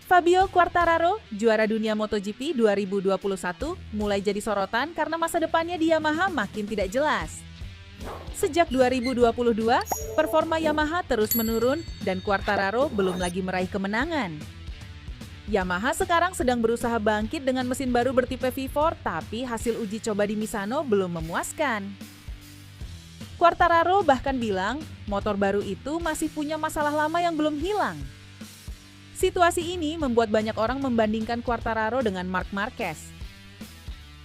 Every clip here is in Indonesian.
Fabio Quartararo, juara dunia MotoGP 2021, mulai jadi sorotan karena masa depannya di Yamaha makin tidak jelas. Sejak 2022, performa Yamaha terus menurun dan Quartararo belum lagi meraih kemenangan. Yamaha sekarang sedang berusaha bangkit dengan mesin baru bertipe V4, tapi hasil uji coba di Misano belum memuaskan. Quartararo bahkan bilang, motor baru itu masih punya masalah lama yang belum hilang. Situasi ini membuat banyak orang membandingkan Quartararo dengan Marc Marquez.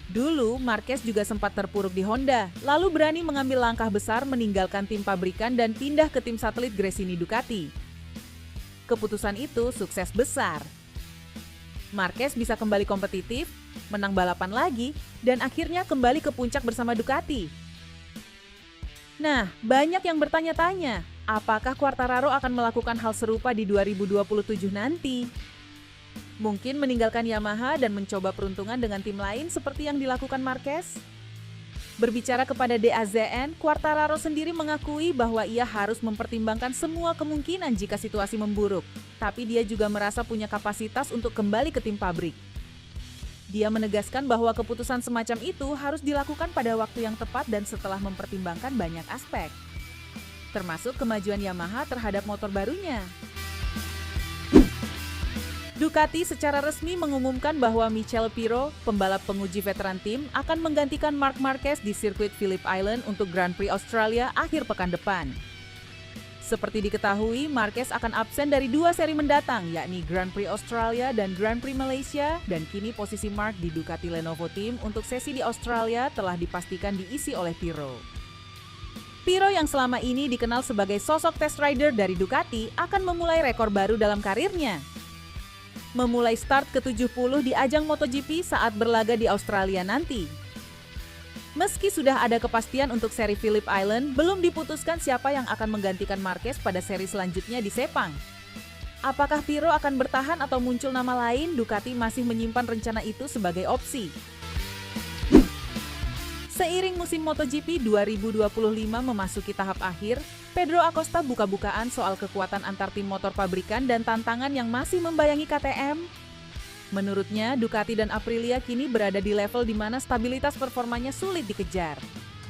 Dulu, Marquez juga sempat terpuruk di Honda, lalu berani mengambil langkah besar meninggalkan tim pabrikan dan pindah ke tim satelit Gresini Ducati. Keputusan itu sukses besar. Marquez bisa kembali kompetitif, menang balapan lagi, dan akhirnya kembali ke puncak bersama Ducati. Nah, banyak yang bertanya-tanya, apakah Quartararo akan melakukan hal serupa di 2027 nanti? Mungkin meninggalkan Yamaha dan mencoba peruntungan dengan tim lain seperti yang dilakukan Marquez? Berbicara kepada DAZN, Quartararo sendiri mengakui bahwa ia harus mempertimbangkan semua kemungkinan jika situasi memburuk. Tapi dia juga merasa punya kapasitas untuk kembali ke tim pabrik. Dia menegaskan bahwa keputusan semacam itu harus dilakukan pada waktu yang tepat dan setelah mempertimbangkan banyak aspek, termasuk kemajuan Yamaha terhadap motor barunya. Ducati secara resmi mengumumkan bahwa Michele Pirro, pembalap penguji veteran tim, akan menggantikan Marc Marquez di sirkuit Phillip Island untuk Grand Prix Australia akhir pekan depan. Seperti diketahui, Marquez akan absen dari 2 seri mendatang, yakni Grand Prix Australia dan Grand Prix Malaysia, dan kini posisi Marc di Ducati Lenovo Team untuk sesi di Australia telah dipastikan diisi oleh Pirro. Pirro yang selama ini dikenal sebagai sosok test rider dari Ducati akan memulai rekor baru dalam karirnya. Memulai start ke-70 di ajang MotoGP saat berlaga di Australia nanti. Meski sudah ada kepastian untuk seri Phillip Island, belum diputuskan siapa yang akan menggantikan Marquez pada seri selanjutnya di Sepang. Apakah Pirro akan bertahan atau muncul nama lain? Ducati masih menyimpan rencana itu sebagai opsi. Seiring musim MotoGP 2025 memasuki tahap akhir, Pedro Acosta buka-bukaan soal kekuatan antar tim motor pabrikan dan tantangan yang masih membayangi KTM. Menurutnya, Ducati dan Aprilia kini berada di level di mana stabilitas performanya sulit dikejar.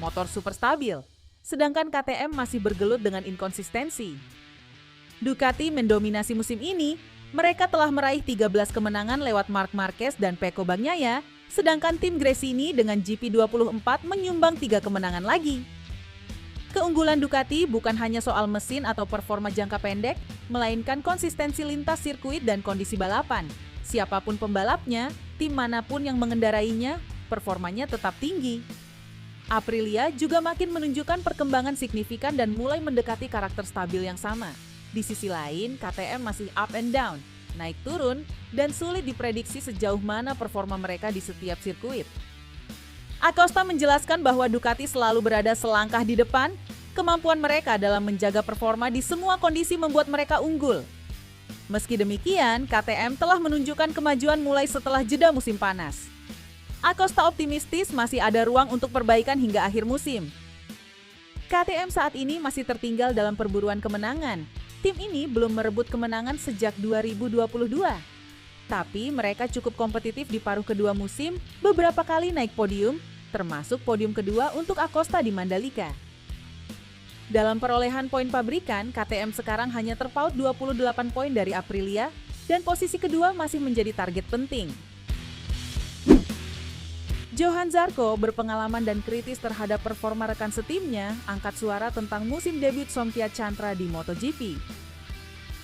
Motor super stabil, sedangkan KTM masih bergelut dengan inkonsistensi. Ducati mendominasi musim ini, mereka telah meraih 13 kemenangan lewat Marc Marquez dan Pecco Bagnaia, sedangkan tim Gresini dengan GP24 menyumbang 3 kemenangan lagi. Keunggulan Ducati bukan hanya soal mesin atau performa jangka pendek, melainkan konsistensi lintas sirkuit dan kondisi balapan. Siapapun pembalapnya, tim manapun yang mengendarainya, performanya tetap tinggi. Aprilia juga makin menunjukkan perkembangan signifikan dan mulai mendekati karakter stabil yang sama. Di sisi lain, KTM masih up and down, naik turun, dan sulit diprediksi sejauh mana performa mereka di setiap sirkuit. Acosta menjelaskan bahwa Ducati selalu berada selangkah di depan, kemampuan mereka dalam menjaga performa di semua kondisi membuat mereka unggul. Meski demikian, KTM telah menunjukkan kemajuan mulai setelah jeda musim panas. Acosta optimistis masih ada ruang untuk perbaikan hingga akhir musim. KTM saat ini masih tertinggal dalam perburuan kemenangan. Tim ini belum merebut kemenangan sejak 2022. Tapi mereka cukup kompetitif di paruh kedua musim, beberapa kali naik podium, termasuk podium kedua untuk Acosta di Mandalika. Dalam perolehan poin pabrikan, KTM sekarang hanya terpaut 28 poin dari Aprilia, dan posisi kedua masih menjadi target penting. Johann Zarco berpengalaman dan kritis terhadap performa rekan setimnya, angkat suara tentang musim debut Sompia Chantra di MotoGP.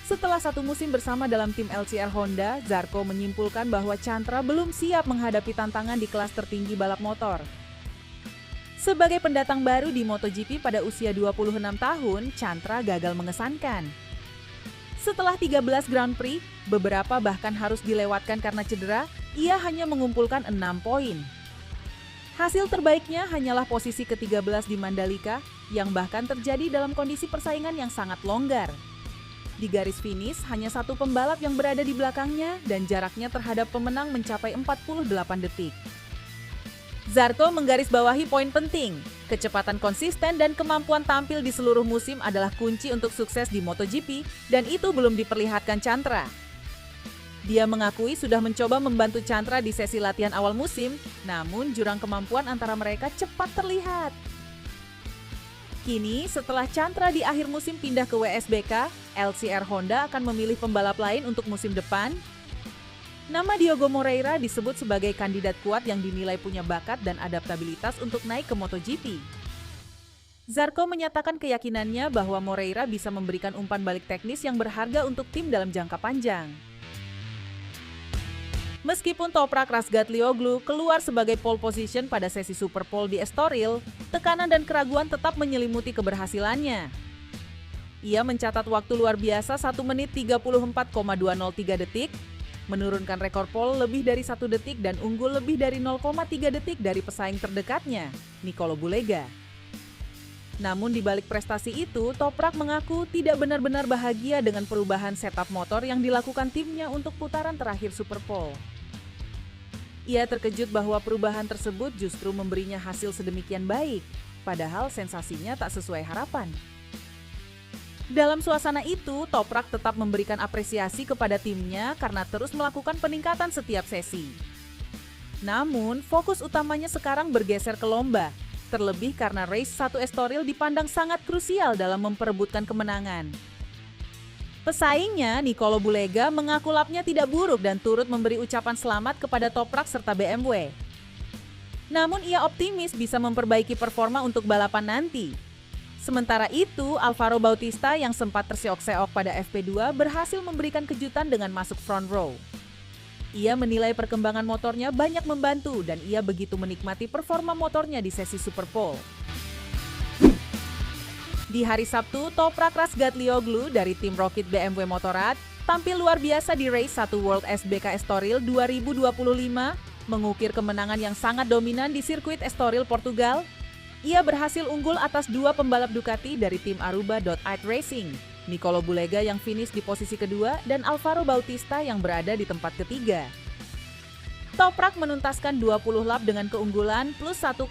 Setelah 1 musim bersama dalam tim LCR Honda, Zarco menyimpulkan bahwa Chantra belum siap menghadapi tantangan di kelas tertinggi balap motor. Sebagai pendatang baru di MotoGP pada usia 26 tahun, Chantra gagal mengesankan. Setelah 13 Grand Prix, beberapa bahkan harus dilewatkan karena cedera, ia hanya mengumpulkan 6 poin. Hasil terbaiknya hanyalah posisi ke-13 di Mandalika, yang bahkan terjadi dalam kondisi persaingan yang sangat longgar. Di garis finish, hanya 1 pembalap yang berada di belakangnya dan jaraknya terhadap pemenang mencapai 48 detik. Zarco menggarisbawahi poin penting, kecepatan konsisten dan kemampuan tampil di seluruh musim adalah kunci untuk sukses di MotoGP dan itu belum diperlihatkan Chantra. Dia mengakui sudah mencoba membantu Chandra di sesi latihan awal musim, namun jurang kemampuan antara mereka cepat terlihat. Kini, setelah Chandra di akhir musim pindah ke WSBK, LCR Honda akan memilih pembalap lain untuk musim depan. Nama Diogo Moreira disebut sebagai kandidat kuat yang dinilai punya bakat dan adaptabilitas untuk naik ke MotoGP. Zarco menyatakan keyakinannya bahwa Moreira bisa memberikan umpan balik teknis yang berharga untuk tim dalam jangka panjang. Meskipun Toprak Razgatlioglu keluar sebagai pole position pada sesi Super Pole di Estoril, tekanan dan keraguan tetap menyelimuti keberhasilannya. Ia mencatat waktu luar biasa 1 menit 34,203 detik, menurunkan rekor pole lebih dari 1 detik dan unggul lebih dari 0,3 detik dari pesaing terdekatnya, Nicolo Bulega. Namun di balik prestasi itu, Toprak mengaku tidak benar-benar bahagia dengan perubahan setup motor yang dilakukan timnya untuk putaran terakhir Super Pole. Ia terkejut bahwa perubahan tersebut justru memberinya hasil sedemikian baik, padahal sensasinya tak sesuai harapan. Dalam suasana itu, Toprak tetap memberikan apresiasi kepada timnya karena terus melakukan peningkatan setiap sesi. Namun, fokus utamanya sekarang bergeser ke lomba, terlebih karena race 1 Estoril dipandang sangat krusial dalam memperebutkan kemenangan. Pesaingnya, Nicolo Bulega, mengaku lapnya tidak buruk dan turut memberi ucapan selamat kepada Toprak serta BMW. Namun ia optimis bisa memperbaiki performa untuk balapan nanti. Sementara itu, Alvaro Bautista yang sempat terseok-seok pada FP2 berhasil memberikan kejutan dengan masuk front row. Ia menilai perkembangan motornya banyak membantu dan ia begitu menikmati performa motornya di sesi Super Pole. Di hari Sabtu, Toprak Razgatlioglu dari tim Rocket BMW Motorrad tampil luar biasa di Race 1 World SBK Estoril 2025, mengukir kemenangan yang sangat dominan di sirkuit Estoril, Portugal. Ia berhasil unggul atas 2 pembalap Ducati dari tim Aruba.id Racing, Nicolo Bulega yang finish di posisi kedua dan Alvaro Bautista yang berada di tempat ketiga. Toprak menuntaskan 20 lap dengan keunggulan plus 1,9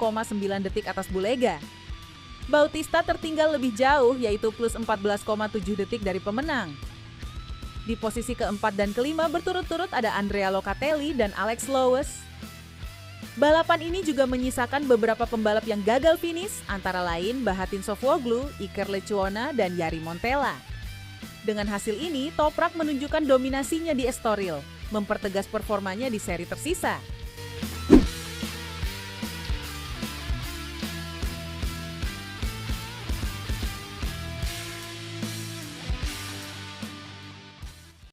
detik atas Bulega. Bautista tertinggal lebih jauh yaitu plus 14,7 detik dari pemenang. Di posisi keempat dan kelima berturut-turut ada Andrea Locatelli dan Alex Lowes. Balapan ini juga menyisakan beberapa pembalap yang gagal finish, antara lain Bahatin Sofoglu, Iker Lecuona, dan Yari Montella. Dengan hasil ini, Toprak menunjukkan dominasinya di Estoril, mempertegas performanya di seri tersisa.